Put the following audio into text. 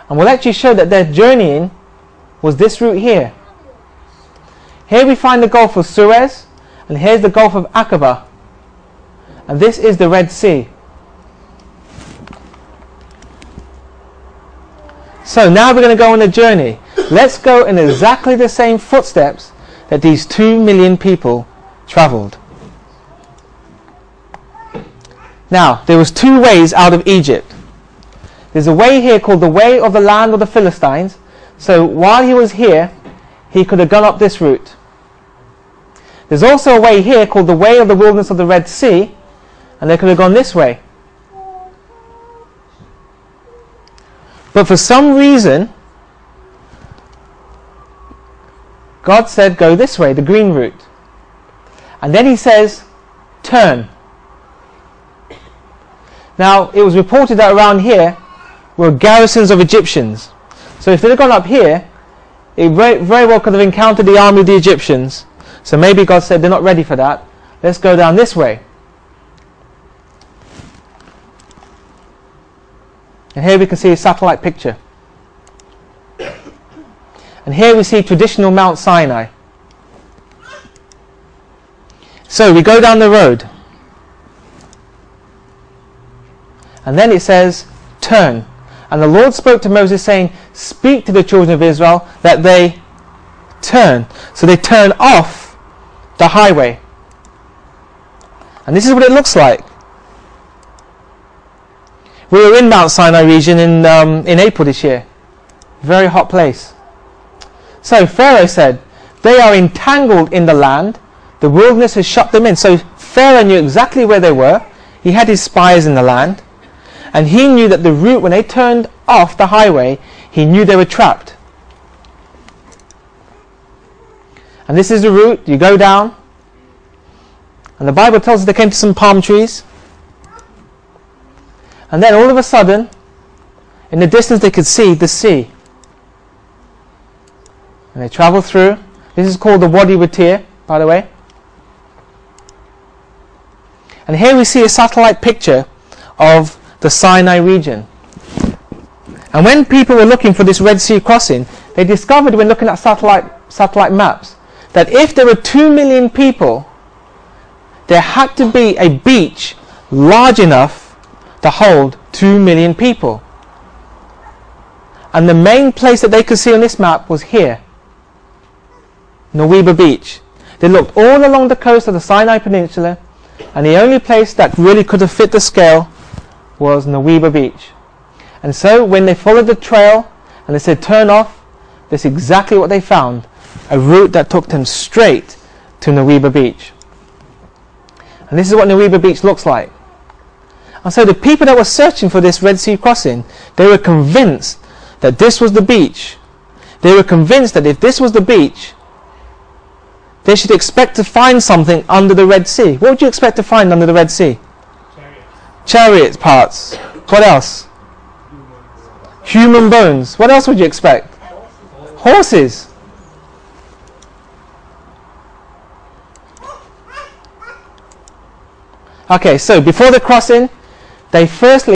And we'll actually show that their journeying was this route here. Here we find the Gulf of Suez, and here's the Gulf of Aqaba. And this is the Red Sea. So now we're going to go on a journey. Let's go in exactly the same footsteps that these 2 million people travelled. Now, there was 2 ways out of Egypt. There's a way here called the way of the land of the Philistines. So while he was here, he could have gone up this route. There's also a way here called the way of the wilderness of the Red Sea, and they could have gone this way. But for some reason, God said go this way, the green route. And then he says, turn. Now, it was reported that around here were garrisons of Egyptians. So if they'd have gone up here, it very well could have encountered the army of the Egyptians. So maybe God said, they're not ready for that. Let's go down this way. And here we can see a satellite picture. And here we see traditional Mount Sinai. So we go down the road. And then it says, turn. And the Lord spoke to Moses saying, speak to the children of Israel that they turn. So they turn off the highway. And this is what it looks like. We were in Mount Sinai region in April this year. Very hot place. So Pharaoh said, they are entangled in the land. The wilderness has shut them in. So Pharaoh knew exactly where they were. He had his spies in the land. And he knew that the route, when they turned off the highway, he knew they were trapped. And this is the route. You go down. And the Bible tells us they came to some palm trees. And then all of a sudden, in the distance they could see the sea. And they travel through. This is called the Wadi Watir, by the way. And here we see a satellite picture of the Sinai region. And when people were looking for this Red Sea crossing, they discovered when looking at satellite maps that if there were 2 million people, there had to be a beach large enough to hold 2 million people. And the main place that they could see on this map was here, Nuweiba Beach. They looked all along the coast of the Sinai Peninsula, and the only place that really could have fit the scale was Nuweiba Beach. And so when they followed the trail and they said turn off, that's exactly what they found, a route that took them straight to Nuweiba Beach. And this is what Nuweiba Beach looks like. And so the people that were searching for this Red Sea crossing, they were convinced that this was the beach. They were convinced that if this was the beach, they should expect to find something under the Red Sea. What would you expect to find under the Red Sea? Chariot parts. What else? Human bones. What else would you expect? Horses. Okay, so before the crossing, they firstly